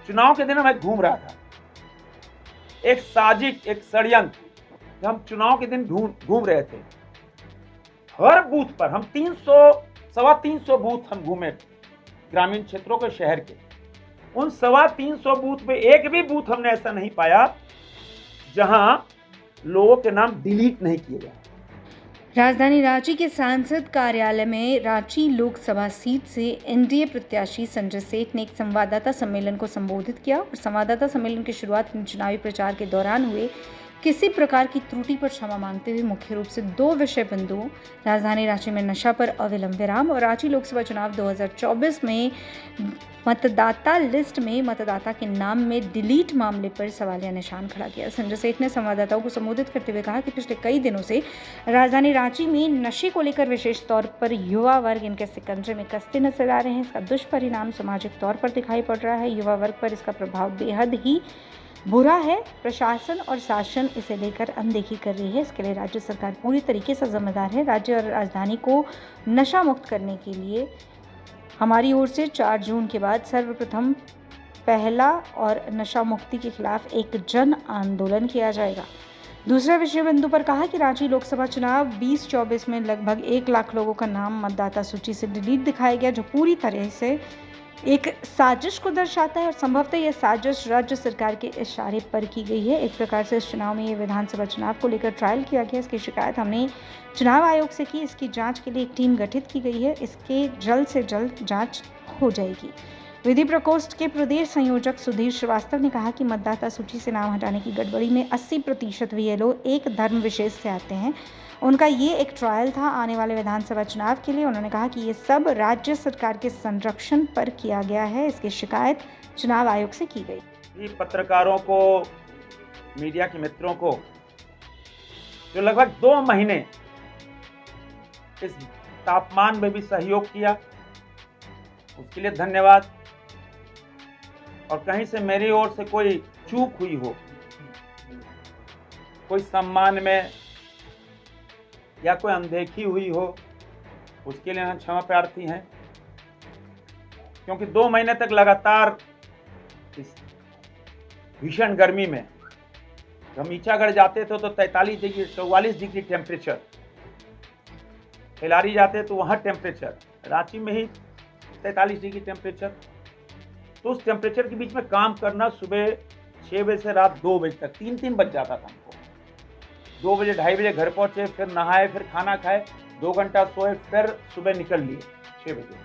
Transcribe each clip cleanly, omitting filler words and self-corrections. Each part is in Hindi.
चुनाव के दिन मैं घूम रहा था, एक साजिश, एक षड्यंत्र, जब हम चुनाव के दिन घूम रहे थे, हर बूथ पर हम 300 बूथ हम घूमे, ग्रामीण क्षेत्रों के, शहर के। उन 350 बूथ में एक भी बूथ हमने ऐसा नहीं पाया जहां लोगों के नाम डिलीट नहीं किए गए। राजधानी रांची के सांसद कार्यालय में रांची लोकसभा सीट से एनडीए प्रत्याशी संजय सेठ ने एक संवाददाता सम्मेलन को संबोधित किया और संवाददाता सम्मेलन की शुरुआत चुनावी प्रचार के दौरान हुए किसी प्रकार की त्रुटि पर क्षमा मांगते हुए मुख्य रूप से 2 विषय बिंदुओं, राजधानी रांची में नशा पर अविलंब विराम और रांची लोकसभा चुनाव 2024 में मतदाता लिस्ट में मतदाता के नाम में डिलीट मामले पर सवालिया निशान खड़ा किया। संजय सेठ ने संवाददाताओं को संबोधित करते हुए कहा कि पिछले कई दिनों से राजधानी रांची में नशे को लेकर विशेष तौर पर युवा वर्ग इनके शिकंजे में कसते नजर आ रहे हैं। इसका दुष्परिणाम सामाजिक तौर पर दिखाई पड़ रहा है। युवा वर्ग पर इसका प्रभाव बेहद ही बुरा है। प्रशासन और शासन इसे लेकर अनदेखी कर रही है। इसके लिए राज्य सरकार पूरी तरीके से जिम्मेदार है। राज्य और राजधानी को नशा मुक्त करने के लिए हमारी ओर से 4 जून के बाद सर्वप्रथम पहला और नशा मुक्ति के खिलाफ एक जन आंदोलन किया जाएगा। दूसरे विषय बिंदु पर कहा कि रांची लोकसभा चुनाव 2024 में लगभग 1 लाख लोगों का नाम मतदाता सूची से डिलीट दिखाया गया, जो पूरी तरह से एक साजिश को दर्शाता है और संभवतः यह साजिश राज्य सरकार के इशारे पर की गई है। एक प्रकार से इस चुनाव में ये विधानसभा चुनाव को लेकर ट्रायल किया गया। इसकी शिकायत हमने चुनाव आयोग से की। इसकी जांच के लिए एक टीम गठित की गई है। इसके जल्द से जल्द जांच हो जाएगी। विधि प्रकोष्ठ के प्रदेश संयोजक सुधीर श्रीवास्तव ने कहा कि मतदाता सूची से नाम हटाने की गड़बड़ी में 80% VLO एक धर्म विशेष से आते हैं। उनका ये एक ट्रायल था आने वाले विधानसभा चुनाव के लिए। उन्होंने कहा कि ये सब राज्य सरकार के संरक्षण पर किया गया है। इसकी शिकायत चुनाव आयोग से की गई। पत्रकारों को, मीडिया के मित्रों को जो लगभग 2 महीने इस तापमान में भी सहयोग किया, उसके लिए धन्यवाद। और कहीं से मेरी ओर से कोई चूक हुई हो, कोई सम्मान में या कोई अनदेखी हुई हो, उसके लिए हम क्षमा प्रार्थी हैं। क्योंकि 2 महीने तक लगातार इस भीषण गर्मी में हम ईचागढ़ जाते थे तो 43 डिग्री 44 डिग्री टेम्परेचर, खिलाड़ी जाते तो वहाँ टेम्परेचर, रांची में ही 43 डिग्री टेम्परेचर। तो उस टेम्परेचर के बीच में काम करना, सुबह 6 बजे से रात 2 बजे तक, 3 बज जाता था हमको। 2 बजे 2:30 बजे घर पहुंचे, फिर नहाए, फिर खाना खाए, 2 घंटा सोए, फिर सुबह निकल लिए 6 बजे।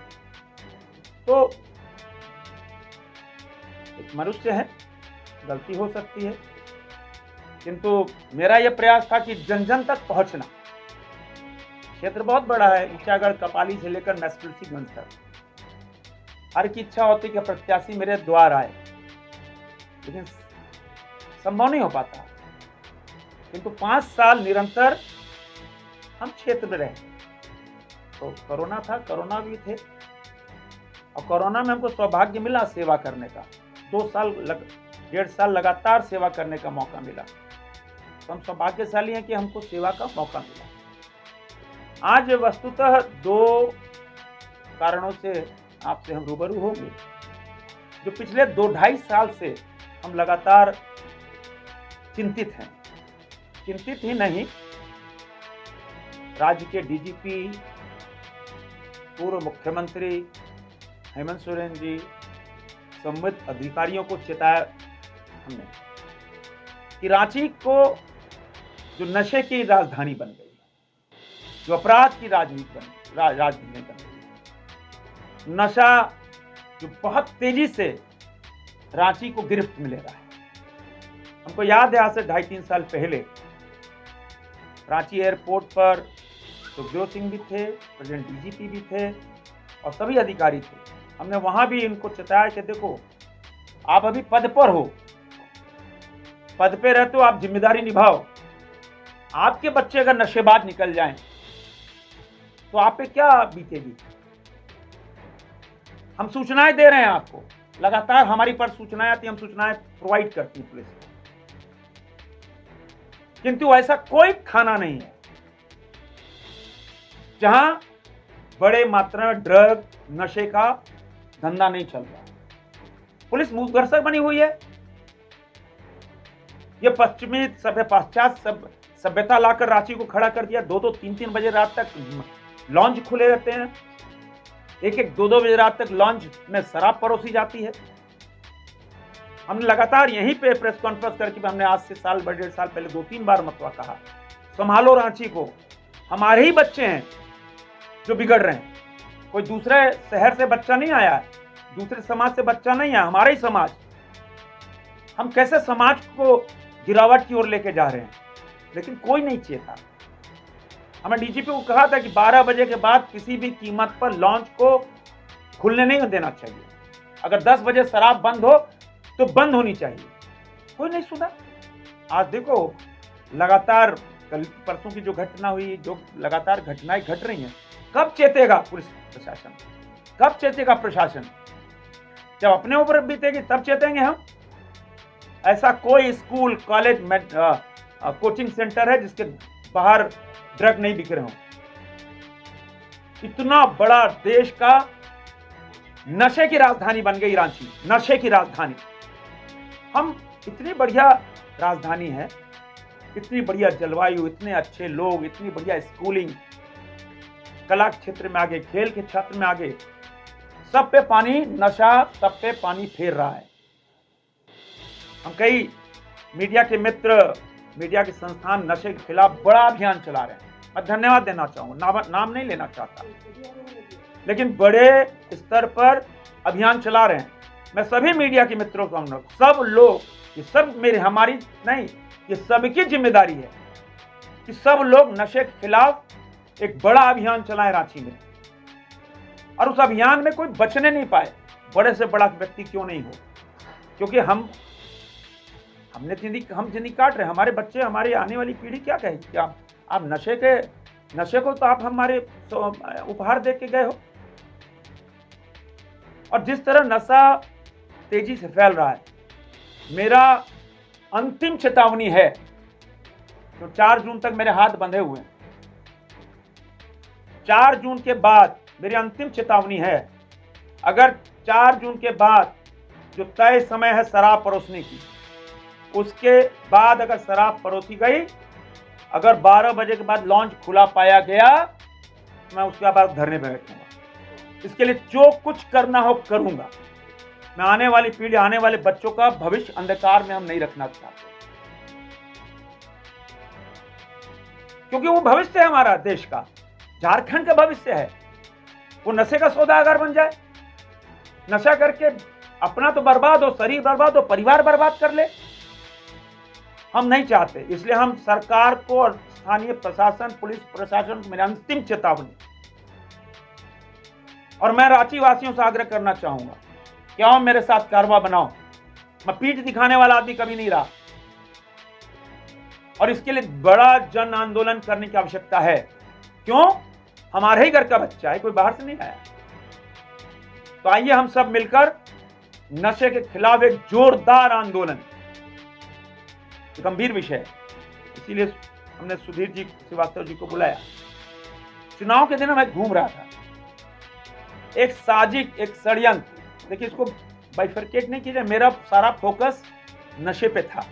तो एक मनुष्य है, गलती हो सकती है, किंतु मेरा यह प्रयास था कि जन जन तक पहुंचना। क्षेत्र बहुत बड़ा है, ईचागढ़ कपाली से लेकर मैस्टुलसीगंज तक। हर की इच्छा होती कि प्रत्याशी मेरे द्वार आए, लेकिन संभव नहीं हो पाता। किंतु 5 साल निरंतर हम क्षेत्र में रहे। तो कोरोना था, कोरोना भी थे, और कोरोना में हमको सौभाग्य मिला सेवा करने का। 1.5 साल लगातार सेवा करने का मौका मिला। तो हम सौभाग्यशाली हैं कि हमको सेवा का मौका मिला। आज वस्तुतः 2 कारणों से आपसे हम रूबरू होंगे। जो पिछले 2-2.5 साल से हम लगातार चिंतित हैं। चिंतित ही नहीं, राज्य के DGP, पूर्व मुख्यमंत्री हेमंत सोरेन जी, संबंधित अधिकारियों को चेताया हमने कि रांची को जो नशे की राजधानी बन गई, जो अपराध की राजनीति बन गई, नशा जो बहुत तेजी से रांची को गिरफ्त में ले रहा है। हमको याद है आज से 2.5-3 साल पहले रांची एयरपोर्ट पर सुखदेव सिंह भी थे, प्रेसिडेंट DGP भी थे और सभी अधिकारी थे। हमने वहां भी इनको चेताया कि देखो, आप अभी पद पर हो, पद पे रहते हो, आप जिम्मेदारी निभाओ। आपके बच्चे अगर नशेबाज निकल जाएं तो आप पे क्या बीतेगी। हम सूचनाएं दे रहे हैं आपको, लगातार हमारी पर सूचनाएं आती, हम सूचनाएं प्रोवाइड करती हैं पुलिस को, किंतु ऐसा कोई थाना नहीं है जहां बड़े मात्रा में ड्रग, नशे का धंधा नहीं चल रहा। पुलिस मूकदर्शक बनी हुई है। ये पश्चिमी पाश्चात्य सभ्यता लाकर रांची को खड़ा कर दिया। 2-2, 3-3 बजे रात तक लॉन्ज खुले रहते हैं। 1-1, 2-2 बजे रात तक लॉन्ज में शराब परोसी जाती है। हमने लगातार यहीं पे प्रेस कॉन्फ्रेंस करके हमने आज से साल 1.5 साल पहले 2-3 बार मतवा कहा, संभालो रांची को, हमारे ही बच्चे हैं जो बिगड़ रहे हैं। कोई दूसरे शहर से बच्चा नहीं आया है, दूसरे समाज से बच्चा नहीं है, हमारा ही समाज। हम कैसे समाज को गिरावट की ओर लेके जा रहे हैं, लेकिन कोई नहीं चेता। हमें डीजीपी को कहा था कि 12 बजे के बाद किसी भी कीमत पर लॉन्च को खुलने नहीं देना चाहिए। अगर 10 बजे शराब बंद हो तो बंद होनी चाहिए। कोई नहीं सुना। आज देखो लगातार कल परसों की जो घटना हुई, जो लगातार घटनाएं घट रही हैं, कब चेतेगा पुलिस प्रशासन, कब चेतेगा प्रशासन? जब अपने ऊपर बीतेगी तब चेतेंगे हम। ऐसा कोई स्कूल, कॉलेज, कोचिंग सेंटर है जिसके बाहर ड्रग नहीं बिक रहे हो? इतना बड़ा देश का नशे की राजधानी बन गई रांची, नशे की राजधानी। हम इतनी बढ़िया राजधानी है, इतनी बढ़िया जलवायु, इतने अच्छे लोग, इतनी बढ़िया स्कूलिंग, कला क्षेत्र में आगे, खेल के क्षेत्र में आगे, सब पे पानी, नशा सब पे पानी फेर रहा है। हम कई मीडिया के मित्र, मीडिया के संस्थान नशे के खिलाफ बड़ा अभियान चला रहे हैं। मैं धन्यवाद देना चाहूंगा, नाम नहीं लेना चाहता, लेकिन बड़े स्तर पर अभियान चला रहे हैं। मैं सभी मीडिया के मित्रों को अनुरोध, सब लोग, ये सब मेरी हमारी नहीं, ये सबकी जिम्मेदारी है कि सब लोग नशे के खिलाफ एक बड़ा अभियान चलाएं रांची में। और उस अभियान में कोई बचने नहीं पाए, बड़े से बड़ा व्यक्ति क्यों नहीं हो, क्योंकि हम जिंदगी काट रहे हैं। हमारे बच्चे, हमारी आने वाली पीढ़ी क्या कहेगी? क्या आप नशे को तो आप हमारे उपहार दे के गए हो। और जिस तरह नशा तेजी से फैल रहा है, मेरा अंतिम चेतावनी है, तो 4 जून तक मेरे हाथ बंधे हुए हैं। 4 जून के बाद मेरी अंतिम चेतावनी है, अगर 4 जून के बाद जो तय समय है शराब परोसने की, उसके बाद अगर शराब परोसी गई, अगर 12 बजे के बाद लॉन्च खुला पाया गया, मैं उसके बाद धरने पर बैठूंगा। इसके लिए जो कुछ करना हो करूंगा। मैं आने वाली पीढ़ी, आने वाले बच्चों का भविष्य अंधकार में हम नहीं रखना चाहते, क्योंकि वो भविष्य है हमारा देश का, झारखंड का भविष्य है। वो नशे का सौदागर बन जाए, नशा करके अपना तो बर्बाद हो, शरीर बर्बाद हो, परिवार बर्बाद कर ले, हम नहीं चाहते। इसलिए हम सरकार को और स्थानीय प्रशासन, पुलिस प्रशासन को मेरी अंतिम चेतावनी, और मैं रांची वासियों से आग्रह करना चाहूंगा कि आओ मेरे साथ कारवा बनाओ। मैं पीठ दिखाने वाला आदमी कभी नहीं रहा, और इसके लिए बड़ा जन आंदोलन करने की आवश्यकता है। क्यों? हमारे ही घर का बच्चा है, कोई बाहर से नहीं आया। तो आइए हम सब मिलकर नशे के खिलाफ एक जोरदार आंदोलन, गंभीर विषय है, इसीलिए हमने सुधीर जी श्रीवास्तव जी को बुलाया। चुनाव के दिन मैं घूम रहा था, एक साजिश, एक षड्यंत्र, देखिए इसको बाइफरकेट नहीं कीजिए, मेरा सारा फोकस नशे पे था,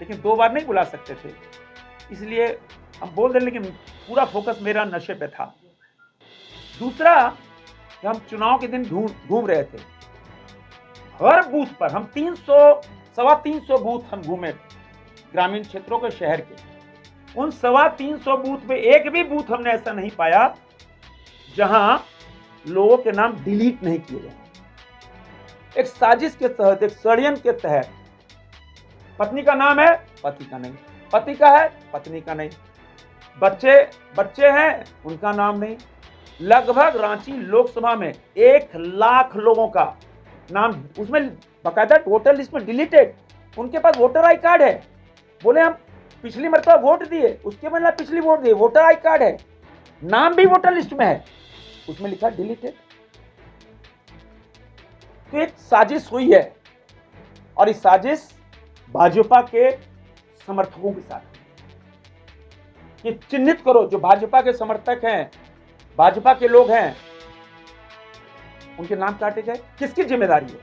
लेकिन 2 बार नहीं बुला सकते थे, इसलिए हम बोल दें, लेकिन पूरा फोकस मेरा नशे पे था। दूसरा, हम चुनाव के दिन घूम रहे थे, हर बूथ पर हम 300-325 बूथ हम घूमे, ग्रामीण क्षेत्रों के, शहर के। उन 325 बूथ में एक भी बूथ हमने ऐसा नहीं पाया जहां लोगों के नाम डिलीट नहीं किए गए। एक साजिश के तहत, एक षड्यंत्र के तहत, पत्नी का नाम है, पति का नहीं, पति का है, पत्नी का नहीं, बच्चे हैं, उनका नाम नहीं। लगभग रांची लोकसभा में 1 लाख लोगों का नाम उसमें बकायदा वोटर लिस्ट में डिलीटेड। उनके पास वोटर आई कार्ड है, बोले हम पिछली मरतबा वोट दिए, उसके मतलब पिछली वोट दिए, वोटर आई कार्ड है, नाम भी वोटर लिस्ट में है, उसमें लिखा डिलीटेड। तो एक साजिश हुई है, और इस साजिश भाजपा के समर्थकों के साथ। ये चिन्हित करो, जो भाजपा के समर्थक हैं, भाजपा के लोग हैं, उनके नाम काटे गए, किसकी जिम्मेदारी है?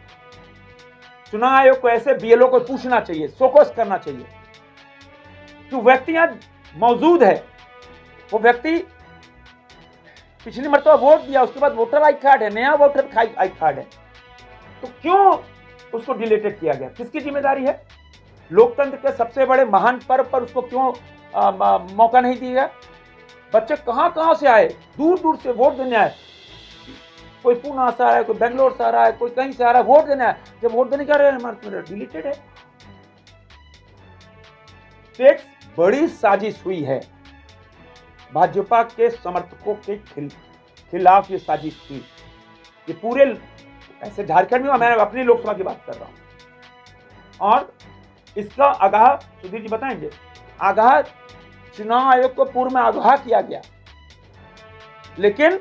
चुनाव आयोग को ऐसे बीएलओ को पूछना चाहिए, शोकॉज करना चाहिए कि व्यक्ति यहां मौजूद है, वो व्यक्ति पिछली मरतबा वोट दिया, उसके बाद वोटर आई कार्ड है, नया वोटर आई कार्ड है, तो क्यों उसको डिलीटेड किया गया? किसकी जिम्मेदारी है? लोकतंत्र के सबसे बड़े महान पर्व पर उसको क्यों मौका नहीं दिया गया? बच्चे कहां से आए, दूर दूर से वोट देने आए, कोई पूना से आ रहा है, कोई बेंगलोर से आ रहा है, कोई कहीं से आ रहा है वोट देने आए। जब वोट देने जा रहे हैं डिलीटेड है। एक बड़ी साजिश हुई है, भाजपा के समर्थकों के खिलाफ ये साजिश थी। ये पूरे ऐसे झारखंड में, मैं अपनी लोकसभा की बात कर रहा हूं, और इसका आगाह सुधीर जी बताएंगे। आगाह चुनाव आयोग को पूर्व में आगाह किया गया, लेकिन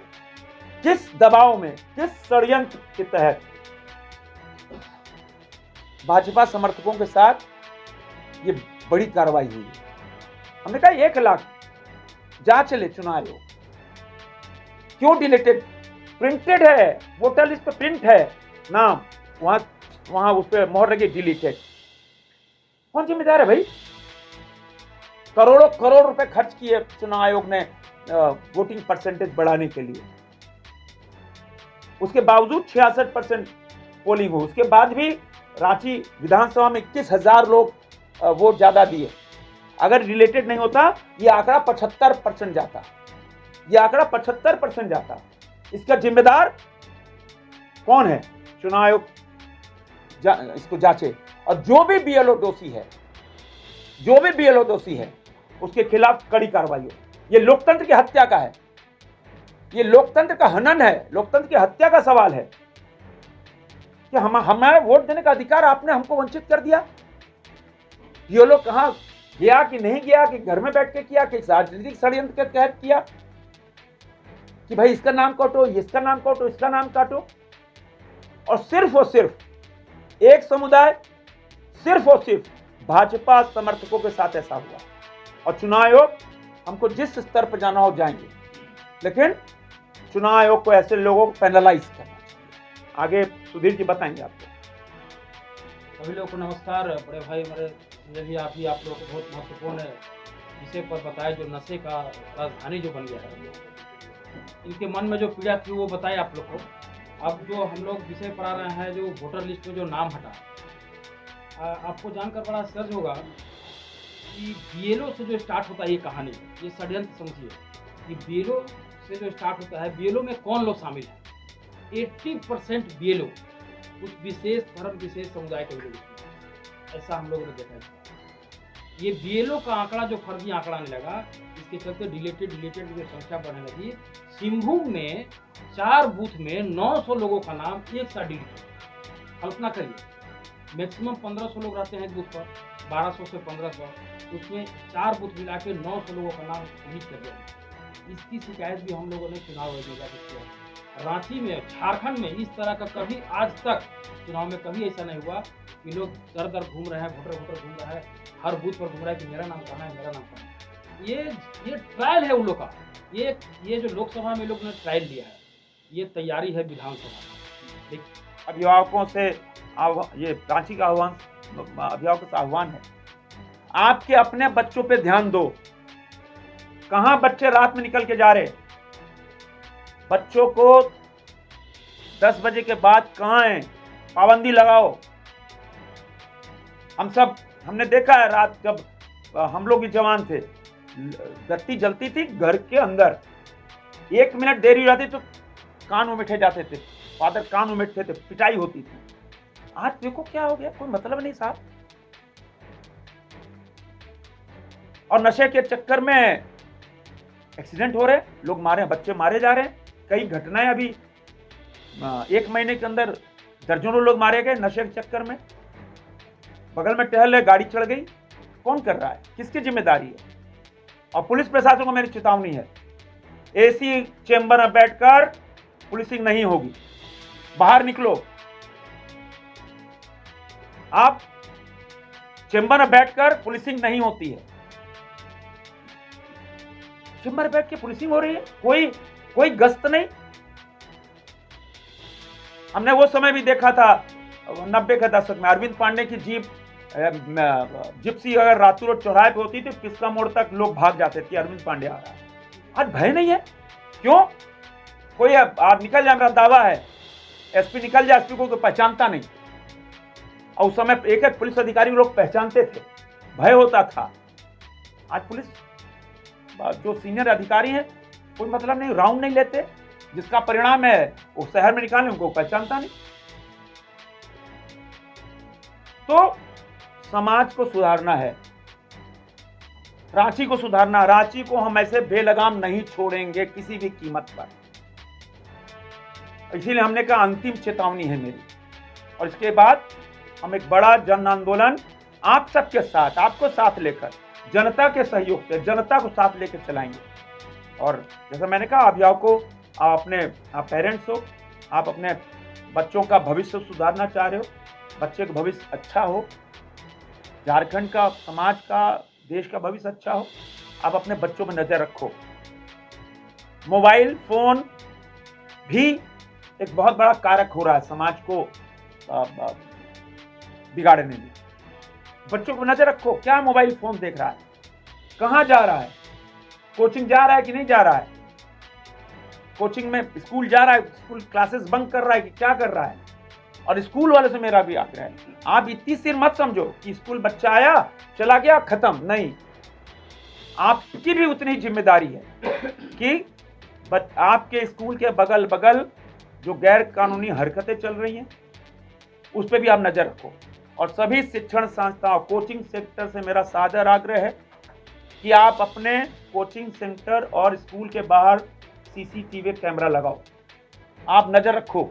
किस दबाव में, किस षड्यंत्र के तहत भाजपा समर्थकों के साथ ये बड़ी कार्रवाई हुई। हमने कहा 1 लाख जांच ले चुनाव आयोग, क्यों डिलीटेड? प्रिंटेड है, वोटर लिस्ट पे प्रिंट है नाम, वहां उस पर मोहर लगी डिलीटेड। कौन जिम्मेदार है भाई? करोड़ रुपए खर्च किए चुनाव आयोग ने वोटिंग परसेंटेज बढ़ाने के लिए, उसके बावजूद 66% पोलिंग हो, उसके बाद भी रांची विधानसभा में 21,000 लोग वोट ज्यादा दिए। अगर रिलेटेड नहीं होता ये आंकड़ा 75% जाता, ये आंकड़ा 75% जाता। इसका जिम्मेदार कौन है? चुनाव आयोग इसको जांचे, और जो भी बीएलओ दोषी है उसके खिलाफ कड़ी कार्रवाई हो। ये लोकतंत्र की हत्या का है, ये लोकतंत्र का हनन है, लोकतंत्र की हत्या का सवाल है कि हमारा वोट देने का अधिकार आपने हमको वंचित कर दिया। ये लोग कहां गया कि नहीं गया, कि घर में बैठ के किया, कि राजनीतिक षड्यंत्र के तहत किया, कि भाई इसका नाम काटो, इसका नाम काटो, इसका नाम काटो। और सिर्फ एक समुदाय, सिर्फ और सिर्फ भाजपा समर्थकों के साथ ऐसा हुआ। और चुनाव आयोग हमको जिस स्तर पर जाना हो जाएंगे, लेकिन चुनाव आयोग को ऐसे लोगों को पेनलाइज करना चाहिए। आगे सुधीर जी बताएंगे आपको। सभी लोगों को नमस्कार। बड़े भाई हमारे भी आप लोगों को बहुत महत्वपूर्ण विषय पर बताए, जो नशे का राजधानी जो बन गया है, इनके मन में जो पीड़ा थी वो बताए आप लोग को। अब जो हम लोग विषय पर आ रहे हैं, जो वोटर लिस्ट में जो नाम हटा, आपको जानकर बड़ा आश्चर्य होगा कि बीएलओ से जो स्टार्ट होता है ये कहानी, ये षड्यंत्र समझिए कि बीएलओ से जो स्टार्ट होता है, बीएलओ में कौन लोग शामिल हैं? 80% बीएलओ उस विशेष धर्म, विशेष समुदाय के लोग, ऐसा हम लोगों ने देखा है। ये बीएलओ का आंकड़ा जो फर्जी आंकड़ा आने लगा, इसके चलते डिलीटेड जो संख्या बढ़ने लगी। सिंहभूम में 4 बूथ में 900 लोगों का नाम एक साथ डिलीट। कल्पना करिए, मैक्सिमम 1500 लोग रहते हैं बूथ पर, 1200 से 1500, उसमें 4 बूथ मिला के 900 लोगों का नाम डिलीट कर दिया। इसकी शिकायत भी हम लोगों ने चुनाव आयोग में जाकर किया। रांची में, झारखंड में इस तरह का कभी आज तक चुनाव में कभी ऐसा नहीं हुआ कि लोग दर दर घूम रहे हैं, वोटर घूम रहा है, हर बूथ पर घूम रहा है कि मेरा नाम कहाँ है, मेरा नाम कहाँ है। ये ट्रायल है उन लोग का। ये जो लोकसभा में लोग ने ट्रायल लिया है, ये तैयारी है विधानसभा। अभिभावकों से ये रांची का अभिभावकों से आह्वान है, आपके अपने बच्चों पे ध्यान दो। कहां बच्चे रात में निकल के जा रहे? बच्चों को 10 बजे के बाद कहां है, पाबंदी लगाओ। हमने देखा है, रात जब हम लोग भी जवान थे, बत्ती जलती थी घर के अंदर, 1 मिनट देरी हो जाती तो कान उमेटे जाते थे, फादर कान उमेटते थे, पिटाई होती थी। आज देखो क्या हो गया, कोई मतलब नहीं साहब। और नशे के चक्कर में एक्सीडेंट हो रहे, लोग बच्चे मारे जा रहे हैं। कई घटनाएं अभी 1 महीने के अंदर दर्जनों लोग मारे गए नशे के चक्कर में। बगल में टहल रहे, गाड़ी चढ़ गई, कौन कर रहा है, किसकी जिम्मेदारी है? और पुलिस प्रशासन को मेरी चेतावनी है, एसी चेंबर में बैठकर पुलिसिंग नहीं होगी, बाहर निकलो। आप चेंबर में बैठकर पुलिसिंग नहीं होती है। चेंबर में बैठ के पुलिसिंग हो रही है, कोई गश्त नहीं। हमने वो समय भी देखा था 90 के दशक में अरविंद पांडे की जिप्सी अगर रातों रोज चौराहे पे होती तो किसका मोड़ तक लोग भाग जाते थे, अरविंद पांडे आ रहा है। आज भय नहीं है। क्यों? कोई आज निकल जाए, मेरा दावा है एसपी निकल जाए, एसपी को पहचानता नहीं। और उस समय एक एक पुलिस अधिकारी लोग पहचानते थे, भय होता था। आज पुलिस जो सीनियर अधिकारी हैं कोई मतलब नहीं, राउंड नहीं लेते, जिसका परिणाम है वो शहर में निकालने उनको पहचानता नहीं। तो समाज को सुधारना है, रांची को सुधारना। रांची को हम ऐसे बेलगाम नहीं छोड़ेंगे किसी भी कीमत पर। इसीलिए हमने कहा अंतिम चेतावनी है मेरी। और इसके बाद हम एक बड़ा जन आंदोलन आप सबके साथ, आपको साथ लेकर, जनता के सहयोग से, जनता को साथ लेकर चलाएंगे। और जैसा मैंने कहा, अभिभावकों, आप पेरेंट्स हो, आप अपने बच्चों का भविष्य सुधारना चाह रहे हो, बच्चे का भविष्य अच्छा हो, झारखंड का, समाज का, देश का भविष्य अच्छा हो, आप अपने बच्चों में नजर रखो। मोबाइल फोन भी एक बहुत बड़ा कारक हो रहा है समाज को बिगाड़ने में। बच्चों को नजर रखो, क्या मोबाइल फोन देख रहा है, कहां जा रहा है, कोचिंग जा रहा है कि नहीं जा रहा है, कोचिंग में स्कूल जा रहा है, स्कूल क्लासेस बंक कर रहा है कि क्या कर रहा है। और स्कूल वाले से मेरा भी आग्रह है, आप इतनी सिर मत समझो कि स्कूल बच्चा आया चला गया खत्म, नहीं। आपकी भी उतनी जिम्मेदारी है कि आपके स्कूल के बगल बगल जो गैर कानूनी हरकतें चल रही हैं उस पर भी आप नजर रखो। और सभी शिक्षण संस्थाओं, कोचिंग सेक्टर से मेरा सादर आग्रह है कि आप अपने कोचिंग सेंटर और स्कूल के बाहर सीसीटीवी कैमरा लगाओ, आप नजर रखो।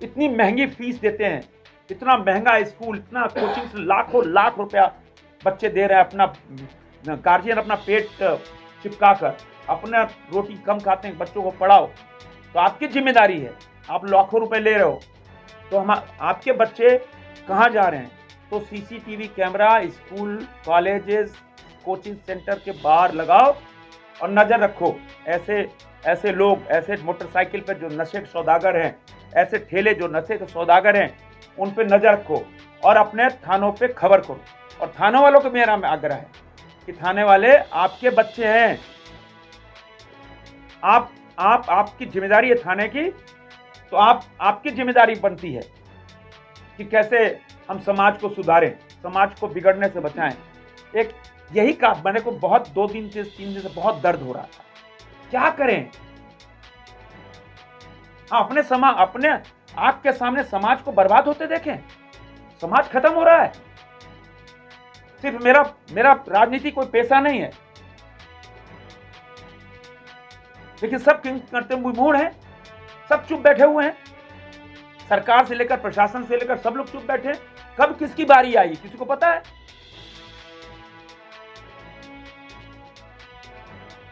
इतनी महंगी फीस देते हैं, इतना महंगा स्कूल, इतना कोचिंग से लाखों लाख रुपया बच्चे दे रहे हैं, अपना गार्जियन अपना पेट चिपका कर, अपना रोटी कम खाते हैं, बच्चों को पढ़ाओ। तो आपकी जिम्मेदारी है, आप लाखों रुपए ले रहे हो तो हम आपके बच्चे कहाँ जा रहे हैं। तो CCTV camera school, colleges, coaching centre के बाहर लगाओ और नजर रखो। ऐसे लोग, ऐसे मोटरसाइकिल पर जो नशे के सौदागर हैं, ऐसे ठेले जो नशे के सौदागर हैं, उन पे नजर रखो और अपने थानों पे खबर करो। और थानों वालों को मेरा आग्रह है कि थाने वाले आपके बच्चे हैं, आपकी जिम्मेदारी है थाने की, तो आपकी जिम्मेदारी बनती है कि कैसे हम समाज को सुधारें, समाज को बिगड़ने से बचाएं। एक यही काम मैंने को बहुत 2 दिन से 3 दिन से बहुत दर्द हो रहा था, क्या करें। अपने आंख के सामने समाज को बर्बाद होते देखें, समाज खत्म हो रहा है। सिर्फ मेरा राजनीति कोई पेशा नहीं है, लेकिन सब करते मूड हैं, सब चुप बैठे हुए हैं, सरकार से लेकर प्रशासन से लेकर सब लोग चुप बैठे। कब किसकी बारी आई किसी को पता है?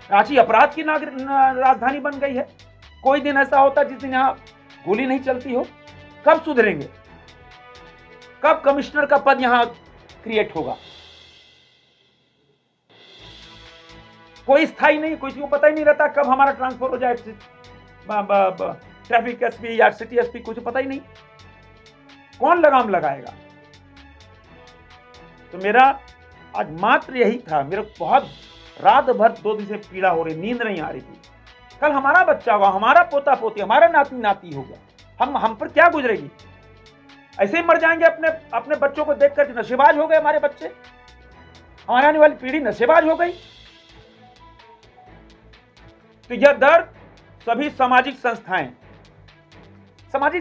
रांची अपराध की राजधानी बन गई है। कोई दिन ऐसा होता जिस दिन यहां गोली नहीं चलती हो। कब सुधरेंगे? कब कमिश्नर का पद यहां क्रिएट होगा? कोई स्थायी नहीं, किसी को पता ही नहीं रहता कब हमारा ट्रांसफर हो जाए, ट्रैफिक एसपी या सिटी एसपी, कुछ पता ही नहीं। कौन लगाम लगाएगा? तो मेरा आज मात्र यही था। मेरे बहुत रात भर 2 दिन से पीड़ा हो रही, नींद नहीं आ रही थी। कल हमारा बच्चा होगा, हमारा पोता पोती, हमारा नाती नाती होगा, हम पर क्या गुजरेगी? ऐसे ही मर जाएंगे अपने बच्चों को देखकर कि नशेबाज हो गए हमारे बच्चे, हमारे आने वाली पीढ़ी नशेबाज हो गई। तो यह दर्द सभी सामाजिक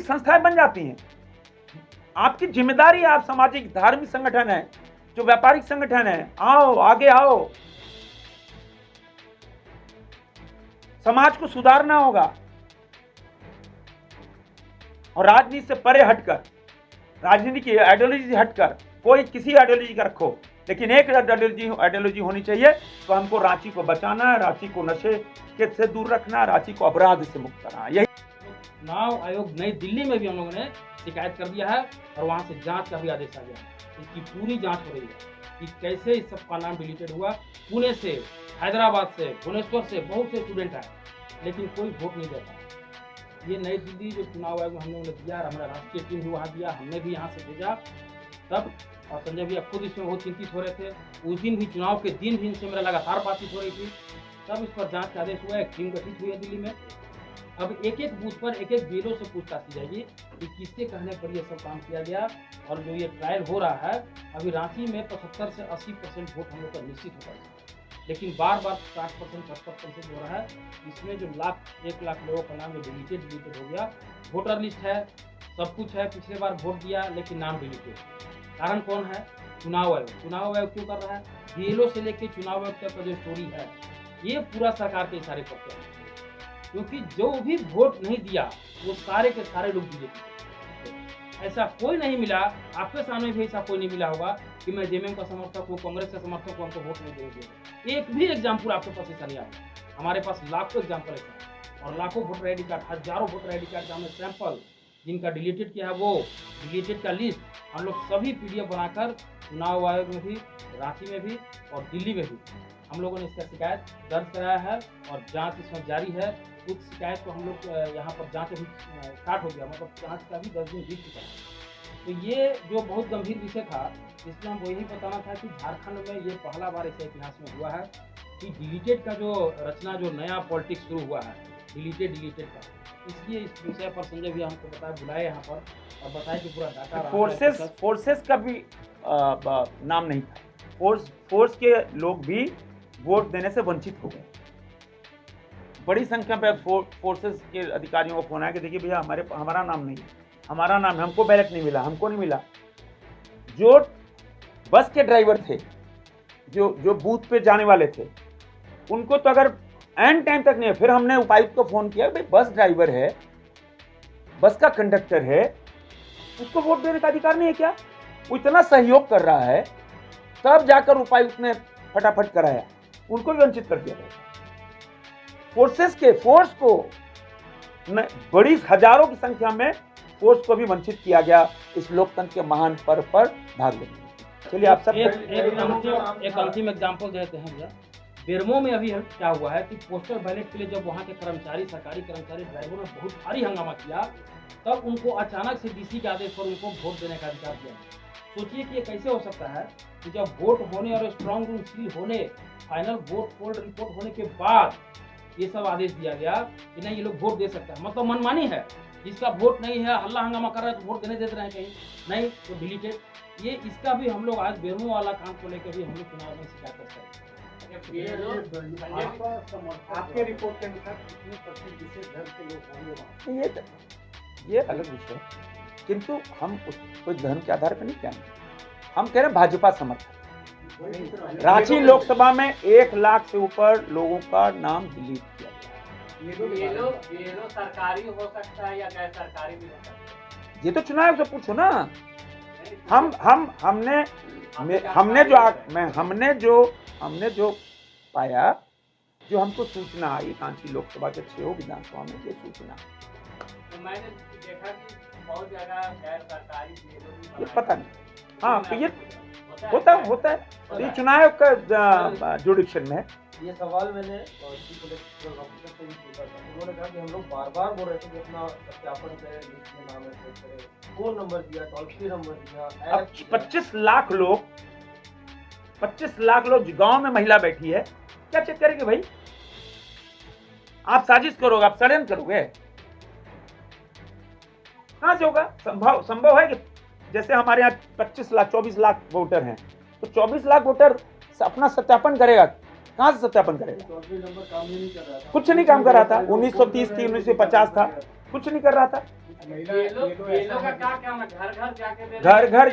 संस्थाएं बन जाती हैं। आपकी जिम्मेदारी है, आप सामाजिक धार्मिक संगठन है, जो व्यापारिक संगठन है, आओ आगे आओ। समाज को सुधारना होगा और राजनीति से परे हटकर, राजनीति की आइडियोलॉजी से हटकर, कोई किसी आइडियोलॉजी का रखो, लेकिन एक आइडियोलॉजी होनी चाहिए। तो हमको रांची को बचाना है, रांची को नशे के से दूर रखना है, रांची को अपराध से मुक्त करना है। यही चुनाव आयोग नई दिल्ली में भी हम लोगों ने शिकायत कर दिया है और वहां से जांच का भी आदेश आ गया है। इसकी पूरी जांच हो रही है कि कैसे इस सब का नाम डिलीटेड हुआ। पुणे से, हैदराबाद से, भुवनेश्वर से बहुत से स्टूडेंट आए, लेकिन कोई वोट नहीं देता। ये नई दिल्ली जो चुनाव आयोग में हम लोगों ने दिया, हमारा राष्ट्रीय टीम भी वहाँ दिया, हमने भी यहाँ से भेजा तब, और संजय भैया खुद इसमें बहुत चिंतित हो रहे थे। उस दिन भी, चुनाव के दिन भी इनसे मेरा लगातार बातचीत हो रही थी। तब इस पर जांच का आदेश हुआ, एक टीम गठित हुई है दिल्ली में। अब एक एक बूथ पर एक एक बीएलओ से पूछताछ की जाएगी कि किसके कहने पर ये सब काम किया गया। और जो ये ट्रायल हो रहा है, अभी रांची में 75 से 80% वोट हम लोग का निश्चित होता है, लेकिन बार बार 60% 70% हो रहा है। इसमें जो 1 लाख लोगों का नाम जो डिलीटेड हो गया, वोटर लिस्ट है, सब कुछ है, पिछले बार वोट दिया लेकिन नाम डिलीटेड। कारण कौन है? चुनाव आयोग। चुनाव आयोग क्यों कर रहा है? बीएलओ से लेकर चुनाव आयोग तक का जो स्टोरी है, ये पूरा सरकार के इशारे पर है, क्योंकि जो भी वोट नहीं दिया वो सारे के सारे लोग बीजेपी। ऐसा कोई नहीं मिला, आपके सामने भी ऐसा कोई नहीं मिला होगा कि मैं जेएमएम का समर्थक हूँ, कांग्रेस का समर्थक हूँ, हमको वोट नहीं देंगे। एक भी एग्जाम्पल आपके पास ऐसा नहीं आया। हमारे पास लाखों एग्जाम्पल ऐसा है, और लाखों वोटर आईडी कार्ड, हजारों वोटर आईडी कार्ड का हमने सैंपल, जिनका डिलीटेड किया है वो डिलीटेड का लिस्ट हम लोग सभी पीडीएफ बनाकर चुनाव आयोग में भी, रांची में भी और दिल्ली में भी हम लोगों ने इसका शिकायत दर्ज कराया है, और जांच इसमें जारी है। कुछ शिकायत को हम लोग यहाँ पर जांच अभी स्टार्ट हो गया, मतलब जांच का भी 10 दिन बीत चुका है। तो ये जो बहुत गंभीर विषय था, इसमें हमको यही बताना था कि झारखंड में ये पहला बार ऐसे इतिहास में हुआ है कि डिलीटेड का जो रचना, जो नया पॉलिटिक्स शुरू हुआ है, डिलीटेड का। इसलिए इस विषय पर संजय भैया हमको बताया, बुलाए यहाँ पर और बताया कि पूरा डाटा फोर्सेस का भी नाम नहीं था। फोर्स के लोग भी वोट देने से वंचित हो गए। बड़ी संख्या पे फोर्सेस के अधिकारियों को फोन आया कि देखिए भैया हमारा नाम नहीं है, हमारा नाम है, हमको बैलेट नहीं मिला, हमको नहीं मिला। जो बस के ड्राइवर थे, जो बूथ पे जाने वाले थे, उनको तो अगर एंड टाइम तक नहीं है। फिर हमने उपायुक्त को फोन किया, भाई बस ड्राइवर है, बस का कंडक्टर है, उसको वोट देने का अधिकार नहीं है क्या? वो इतना सहयोग कर रहा है, तब जाकर उपायुक्त ने फटाफट कराया, उनको भी वंचित कर दिया गया। फोर्स को बड़ी हजारों की संख्या में फोर्स को भी वंचित किया गया इस लोकतंत्र के महान पर्व पर भाग लेने। चलिए आप सब एक अंतिम एग्जाम्पल देते हैं भैया। बेरमो में अभी क्या हुआ है कि पोस्टल बैलेट के लिए जब वहाँ के कर्मचारी, सरकारी कर्मचारी, ड्राइवरों ने बहुत भारी हंगामा किया, तब उनको अचानक से डीसी के आदेश पर उनको वोट देने का अधिकार दिया। सोचिए कि ये कैसे हो सकता है कि जब वोट होने और स्ट्रॉन्ग रूम सील होने, फाइनल वोट पोल रिपोर्ट होने के बाद ये सब आदेश दिया गया कि नहीं, ये लोग वोट दे सकता है। मतलब मनमानी है, जिसका वोट नहीं है, हल्ला हंगामा कर रहा है तो वोट देने देते रहे, कहीं नहीं तो डिलीटेड। ये इसका भी हम लोग आज बेरमो वाला काम को लेकर भी हम लोग चुनाव में शिकायत करते हैं। आपके रिपोर्ट के अनुसार कितने % विशेष धर्म के लोग होंगे? ये अलग विषय है, किंतु हम कोई धर्म के आधार पर नहीं कह रहे, हम कह रहे हैं भाजपा समर्थक। रांची लोकसभा में 1 लाख से ऊपर लोगों का नाम डिलीट किया गया। ये लोग सरकारी हो सकता है या गैर सरकारी भी हो सकता है? ये तो चुनाव से पूछो ना। हमने जो पाया, जो हमको सूचना आई रांची लोकसभा के 6 विधानसभा में, ये सूचना तो मैंने देखा कि बहुत जगह गैर सरकारी ये पता नहीं। हाँ, तो ये होता है। तो ये चुनाव का जुडिक्शन में है। ये सवाल मैंने चीफ इलेक्टोरल ऑफिसर से भी पूछा था। उन्होंने कहा कि हम लोग बार-बार बोल रहे थे कि अपना सत्यापन करें, लिस्ट में नाम एंटर करें, फोन नंबर दिया, टोल फ्री नंबर दिया। अब 25 लाख लोग गांव में महिला बैठी है, क्या चेक करेंगे भाई? आप साजिश करोगे, आप षड्यंत्र करोगे, कहां से होगा? संभव है कि जैसे हमारे यहाँ 25 लाख 24 लाख वोटर हैं, तो 24 लाख वोटर अपना सत्यापन करेगा, कहां से सत्यापन करेगा? टोल फ्री नंबर काम ही नहीं कर रहा था। कुछ नहीं काम कर रहा था। 1930 थी, 1950 था, कुछ नहीं कर रहा था। घर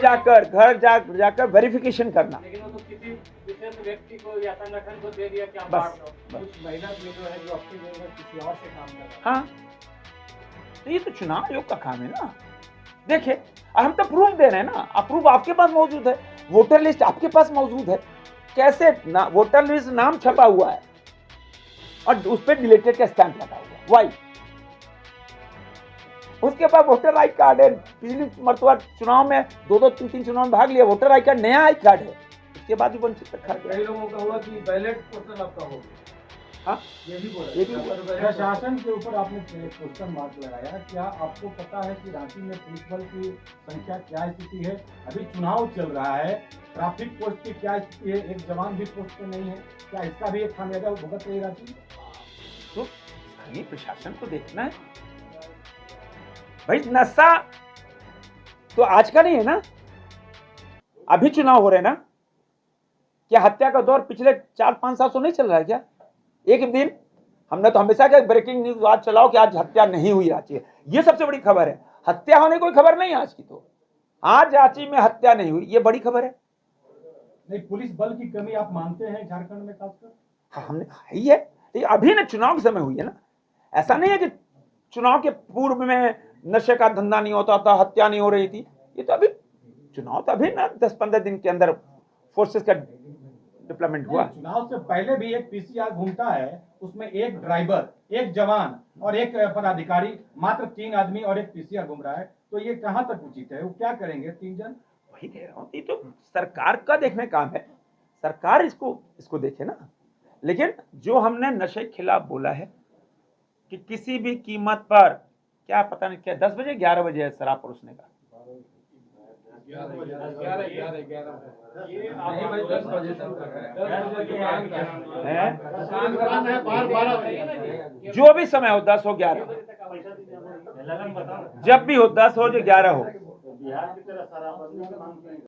जाकर वेरिफिकेशन करना। लेकिन वो तो किसी विशेष व्यक्ति को या संगठन को दे दिया कि आप बस, बांट दो। कुछ महिला जो है जो अपनी जगह किसी और से काम कर रहा है। हाँ, तो ये तो चुनाव आयोग का काम है ना। देखिए, और हम तो प्रूफ दे रहे हैं ना, प्रूफ आपके पास मौजूद है, वोटर लिस्ट आपके पास मौजूद है। कैसे वोटर लिस्ट नाम छपा हुआ है और उस पर डिलीटेड का स्टैंप लगा हुआ है, वाई। उसके बाद वोटर आई कार्ड है, पिछली मरतबा चुनाव में 2-2, 3-3 चुनाव में भाग लिया, वोटर आई कार्ड नया आई कार्ड है, उसके बाद भी वंचित रखा गया। कई लोगों का हुआ कि बैलेट पोस्टल आपका हो गया। हाँ ये भी बोला ये भी बोला। प्रशासन के ऊपर आपने क्वेश्चन मार्क लगाया। क्या आपको पता है कि रांची में पुलिस बल की संख्या क्या स्थिति है? अभी चुनाव चल रहा है, ट्रैफिक पोस्ट की क्या स्थिति है? एक जवान भी पोस्ट पे नहीं है। क्या इसका भी एक खामियाजा भुगत रही रांची? तो स्थानीय प्रशासन को देखना है भाई। नशा तो आज का नहीं है ना, अभी चुनाव हो रहे ना। क्या हत्या का दौर पिछले 4-5 साल से नहीं चल रहा है क्या? एक दिन हमने तो हमेशा क्या ब्रेकिंग न्यूज आज चलाओ कि आज हत्या नहीं हुई रांची है, ये सबसे बड़ी खबर है। हत्या होने कोई खबर नहीं आज की, तो आज रांची में हत्या नहीं हुई, ये बड़ी खबर है। नहीं, पुलिस बल की कमी आप मानते हैं झारखंड में खासकर? हाँ, हमने ही है, लेकिन अभी ना चुनाव के समय हुई है ना। ऐसा नहीं है कि चुनाव के पूर्व में नशे का धंधा नहीं होता था, हत्या नहीं हो रही थी। ये तो अभी चुनाव तो अभी ना 10-15 दिन के अंदर फोर्सेस का डिप्लॉयमेंट हुआ। चुनाव से पहले भी एक पीसीआर घूमता है, उसमें एक ड्राइवर, एक जवान और एक पदाधिकारी, मात्र 3 आदमी और एक पीसीआर घूम रहा है। तो ये कहां तक उचित है? वो क्या करेंगे 3 जन? वही कह रहा हूँ, ये तो सरकार का देखने काम है, सरकार इसको देखे ना। लेकिन जो हमने नशे के खिलाफ बोला है कि किसी भी कीमत पर, क्या पता नहीं क्या 10 बजे 11 बजे है शराब परोसने का, 10 बजे तक है। जो भी समय हो, 10 हो 11 हो, जब भी हो, 10 हो जो 11 हो।